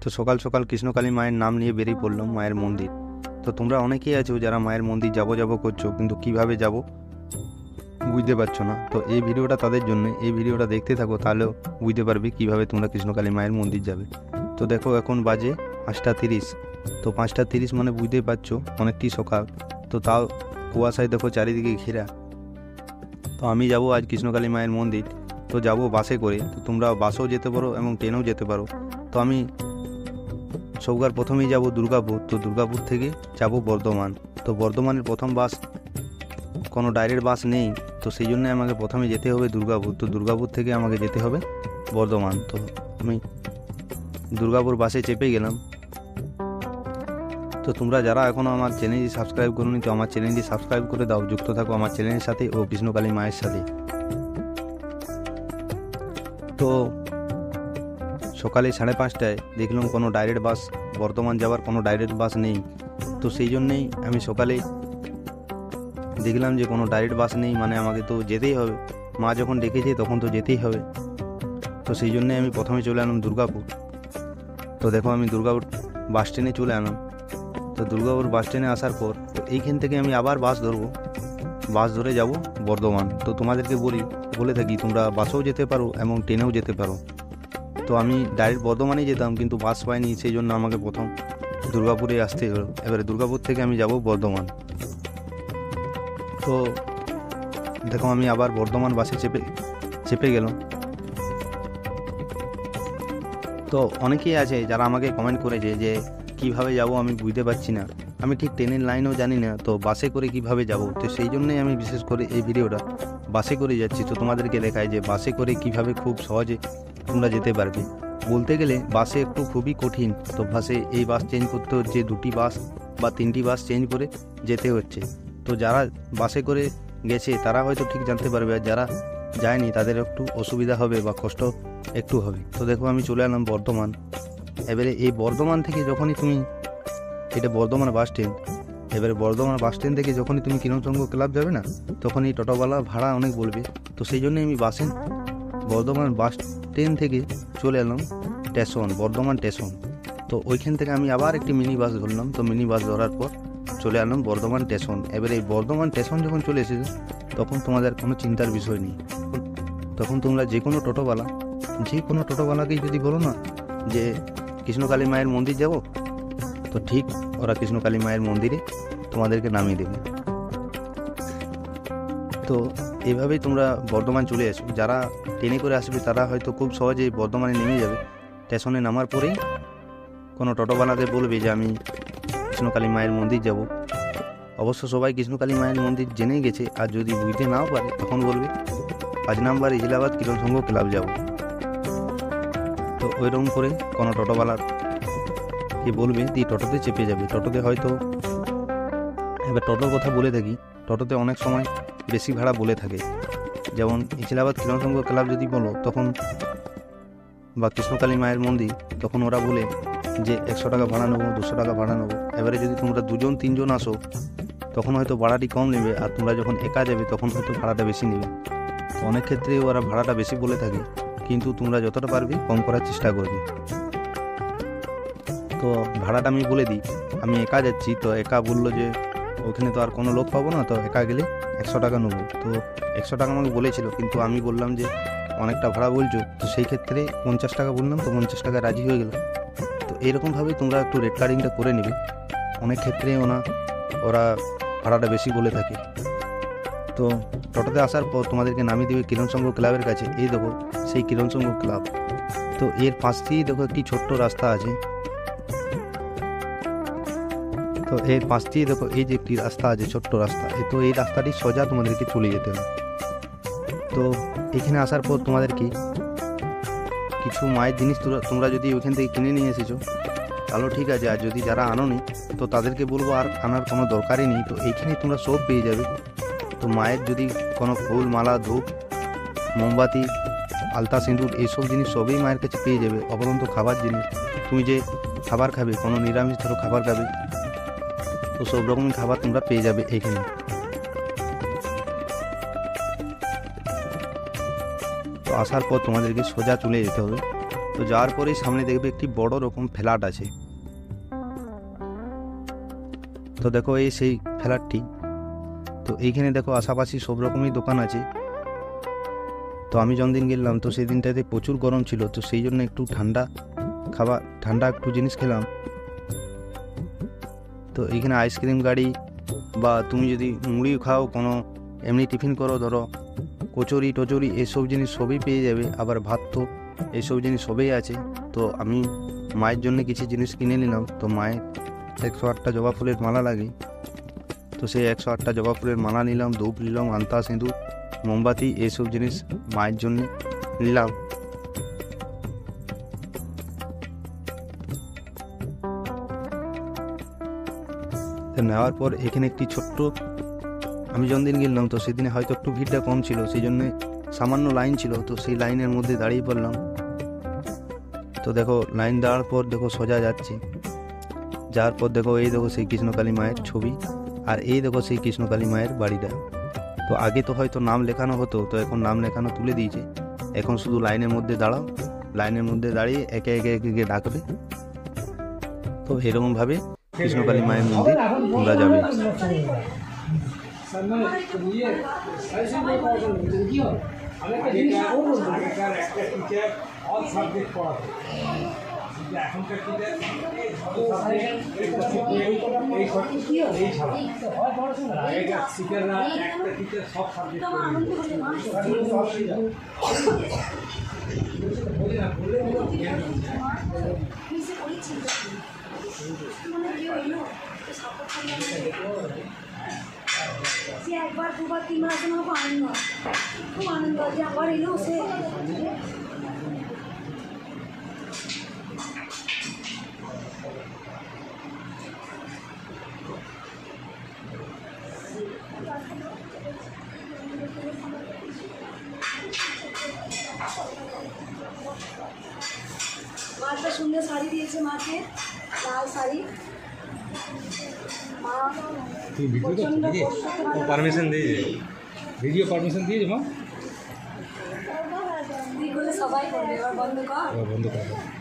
তো সকাল সকাল কৃষ্ণকালী মায়ের নাম নিয়ে বেরিয়ে পড়লাম মায়ের মন্দির। তো তোমরা অনেকেই আছো যারা মায়ের মন্দির যাবো করছো, কিন্তু কিভাবে যাব বুঝতে পারছো না। তো এই ভিডিওটা তাদের জন্য, এই ভিডিওটা দেখতে থাকো, তাহলেও বুঝতে পারবে কিভাবে তোমরা কৃষ্ণকালী মায়ের মন্দির যাবে। তো দেখো এখন বাজে 5:30। তো 5:30 মানে বুঝতেই পারছো অনেকটি সকাল। তো তাও কুয়াশায় দেখো চারিদিকে ঘেরা। তো আমি যাব আজ কৃষ্ণকালী মায়ের মন্দির। তো যাব বাসে করে। তো তোমরা বাসেও যেতে পারো এবং ট্রেনেও যেতে পারো। তো আমি সৌকার প্রথমেই যাব দুর্গাপুর। তো দুর্গাপুর থেকে যাব বর্ধমান। তো বর্ধমানের প্রথম বাস, কোনো ডাইরেক্ট বাস নেই, তো সেই জন্য আমাকে প্রথমে যেতে হবে দুর্গাপুর। তো দুর্গাপুর থেকে আমাকে যেতে হবে বর্ধমান। তো আমি দুর্গাপুর বাসে চেপে গেলাম। তো তোমরা যারা এখনও আমার চ্যানেলটি সাবস্ক্রাইব করোনি, তো আমার চ্যানেলটি সাবস্ক্রাইব করে দাও, যুক্ত থাকো আমার চ্যানেলের সাথে ও কৃষ্ণকালী মায়ের সাথে। তো সকালে 5:30টায় দেখলাম কোনো ডাইরেক্ট বাস, বর্ধমান যাওয়ার কোনো ডাইরেক্ট বাস নেই। তো সেই জন্যেই আমি সকালে দেখলাম যে কোনো ডাইরেক্ট বাস নেই, মানে আমাকে তো যেতেই হবে। মা যখন ডেকেছে তখন তো যেতেই হবে। তো সেই জন্যে আমি প্রথমে চলে এলাম দুর্গাপুর। তো দেখো আমি দুর্গাপুর বাস স্ট্যান্ডে চলে এলাম। তো দুর্গাপুর বাস স্ট্যান্ডে আসার পর এইখান থেকে আমি আবার বাস ধরবো, বাস ধরে যাব বর্ধমান। তো তোমাদেরকে বলে থাকি তোমরা বাসেও যেতে পারো এবং ট্রেনেও যেতে পারো। তো আমি ডাইরেক্ট বর্ধমানেই যেতাম, কিন্তু বাস পাইনি, সেই জন্য আমাকে প্রথম দুর্গাপুরে আসতে হলো। এবারে দুর্গাপুর থেকে আমি যাব বর্ধমান। তো দেখো আমি আবার বর্ধমান বাসে চেপে গেলাম। তো অনেকেই আছে যারা আমাকে কমেন্ট করেছে যে কিভাবে যাব আমি বুঝতে পারছি না, আমি ঠিক ট্রেনের লাইনও জানি না, তো বাসে করে কিভাবে যাব। তো সেই জন্যই আমি বিশেষ করে এই ভিডিওটা বাসে করে যাচ্ছি। তো তোমাদেরকে দেখায় যে বাসে করে কিভাবে খুব সহজে তোমরা যেতে পারবে। বলতে গেলে বাসে একটু খুবই কঠিন। তো বাসে এই বাস চেঞ্জ করতে হচ্ছে, 2টি বাস বা 3টি বাস চেঞ্জ করে যেতে হচ্ছে। তো যারা বাসে করে গেছে তারা হয়তো ঠিক জানতে পারবে, আর যারা যায়নি তাদের একটু অসুবিধা হবে বা কষ্ট একটু হবে। তো দেখো আমি চলে এলাম বর্ধমান। এবারে এই বর্ধমান থেকে যখনই তুমি, এটা বর্ধমান বাস স্ট্যান্ড, এবারে বর্ধমান বাস স্ট্যান্ড থেকে যখনই তুমি কিরণসংঘ ক্লাব যাবে না, তখনই টোটোওয়ালা ভাড়া অনেক বলবে। তো সেই জন্যই আমি বর্ধমান বাস স্ট্যান্ড থেকে চলে এলাম স্টেশন, বর্ধমান স্টেশন। তো ওইখান থেকে আমি আবার একটি মিনি বাস ধরলাম। তো মিনি বাস ধরার পর চলে এলাম বর্ধমান স্টেশন। এবারে এই বর্ধমান স্টেশন যখন চলে এসেছে তখন তোমাদের কোনো চিন্তার বিষয় নেই। তখন তোমরা যে কোনো টোটোওয়ালাকেই যদি বলো না যে কৃষ্ণকালী মায়ের মন্দির যাব, তো ঠিক ওরা কৃষ্ণকালী মায়ের মন্দিরে তোমাদেরকে নামিয়ে দেবে। তো এইভাবেই তোমরা বর্ধমান চলে আসো। যারা ট্রেনে করে আসবে তারা হয়তো খুব সহজেই বর্ধমানে নেমে যাবে। স্টেশনে নামার পরেই কোনো টোটোওয়ালাদের বলবে যে আমি কৃষ্ণকালী মায়ের মন্দির যাব। অবশ্য সবাই কৃষ্ণকালী মায়ের মন্দির জেনেই গেছে, আর যদি বুঝতে নাও পারে তখন বলবে 5 নম্বর ইজলাবাদ কিরণসংঘ ক্লাব যাব। তো ওইরকম করে কোনো টোটোওয়ালার যে বলবে এই টোটোতে চেপে যাবে। টোটোতে হয়তো, এবার টোটোর কথা বলে থাকি, টোটোতে অনেক সময় বেশি ভাড়া বলে থাকে। যেমন ইজলাবাদ কিরণসংঘ ক্লাব যদি বলো তখন, বা কৃষ্ণকালী মায়ের মন্দির, তখন ওরা বলে যে 100 টাকা ভাড়া নেবো, 200 টাকা ভাড়া নেবো। এবারে যদি তোমরা 2-3 জন আসো তখন হয়তো ভাড়াটি কম নেবে, আর তোমরা যখন একা যাবে তখন হয়তো ভাড়াটা বেশি নেবে। তো অনেক ক্ষেত্রে ওরা ভাড়াটা বেশি বলে থাকে, কিন্তু তোমরা যতটা পারবে কম করার চেষ্টা করবে। তো ভাড়াটা আমি বলে দিই, আমি একা যাচ্ছি। তো একা বললো যে ওখানে তো আর কোনো লোক পাবো না, তো একা গেলে 100 টাকা নেবো। তো 100 টাকা আমাকে বলেছিল, কিন্তু আমি বললাম যে অনেকটা ভাড়া বলছো, তো সেই ক্ষেত্রে 50 টাকা বললাম। তো 50 টাকা রাজি হয়ে গেল। তো এরকমভাবেই তোমরা একটু রেট কার্ডিংটা করে নেবে। অনেক ক্ষেত্রে ওরা ভাড়াটা বেশি বলে থাকে। তো টোটোতে আসার পর তোমাদেরকে নামিয়ে দেবে কিরণসংঘ ক্লাবের কাছে। এই দেখো সেই কিরণসংঘ ক্লাব। তো এর পাশ দিয়েই দেখো একটি ছোট্ট রাস্তা আছে। তো এর পাশ দিয়ে দেখো এই যে একটি রাস্তা আছে, ছোট্ট রাস্তা। তো এই রাস্তাটি সোজা তোমাদেরকে চলে যেতে হবে। তো এখানে আসার পর তোমাদেরকে কিছু মায়ের জিনিস তোমরা যদি ওইখান থেকে কিনে নিয়ে এসেছো তাহলে ঠিক আছে, আর যদি যারা আনোনি তো তাদেরকে বলবো আর আনার কোনো দরকারই নেই। তো এইখানে তোমরা সব পেয়ে যাবে। তো মায়ের যদি কোনো ফুল, মালা, ধূপ, মোমবাতি, আলতা, সিঁদুর, এইসব জিনিস সবই মায়ের কাছে পেয়ে যাবে। অপরন্ত খাবার জিনিস, তুমি যে খাবার খাবে, কোনো নিরামিষ ধরো খাবার খাবে, তো সব রকমই খাবার তোমরা পেয়ে যাবে এইখানে। তো আসার পর তোমাদেরকে সোজা চলে যেতে হবে তো যাওয়ার পরেই সামনে দেখবে একটি বড় রকম ফ্ল্যাট আছে। তো দেখো এই সেই ফ্ল্যাটটি। তো এইখানে দেখো আশাপাশি সব রকমই দোকান আছে। তো আমি যতদিন গেলাম তো সেই দিনটাতে প্রচুর গরম ছিল, তো সেই জন্য একটু ঠান্ডা একটু জিনিস খেলাম। তো এইখানে আইসক্রিম গাড়ি বা তুমি যদি মুড়ি খাও, কোনো এমনি টিফিন করো, ধরো কচুরি টচুরি এসব জিনিস সবই পেয়ে যাবে। আবার ভাত তো এইসব জিনিস সবই আছে। তো আমি মায়ের জন্য কিছু জিনিস কিনে নিলাম। তো মায়ের 108টা জবা ফুলের মালা লাগে, তো সেই 108টা জবা ফুলের মালা নিলাম, ধূপ নিলাম, আন্তা সিঁদুর, মোমবাতি এইসব জিনিস মায়ের জন্য নিলাম। তো নেওয়ার পর এখানে একটি ছোট্ট, আমি যতদিন গেলাম তো সেদিনে হয়তো একটু ভিড়টা কম ছিল, সেই জন্য সামান্য লাইন ছিল। তো সেই লাইনের মধ্যে দাঁড়িয়ে পড়লাম। তো দেখো লাইন দেওয়ার পর দেখো সোজা যাওয়ার পর দেখো এই দেখো সেই কৃষ্ণকালী মায়ের ছবি, আর এই দেখো সেই কৃষ্ণকালী মায়ের বাড়িটা। তো আগে তো হয়তো নাম লেখানো হতো, তো এখন নাম লেখানো তুলে দিয়েছে। এখন শুধু লাইনের মধ্যে দাঁড়াও, লাইনের মধ্যে দাঁড়িয়ে একে একে ডাকবে। তো এরকমভাবে কৃষ্ণকালী মায়ের মন্দির তোমরা যাবে। সে একবার দুবার তিনবার আসলে খুব আনন্দ হয়, খুব আনন্দ হয় যে আবার এলো সে। মা একটা সুন্দর শাড়ি দিয়েছে, মাকে লাল শাড়ি। পারমিশন দিয়েছে, ভিডিও পারমিশন দিয়েছে মা, সবাই করবে, এবার বন্ধ কর। বন্ধ করে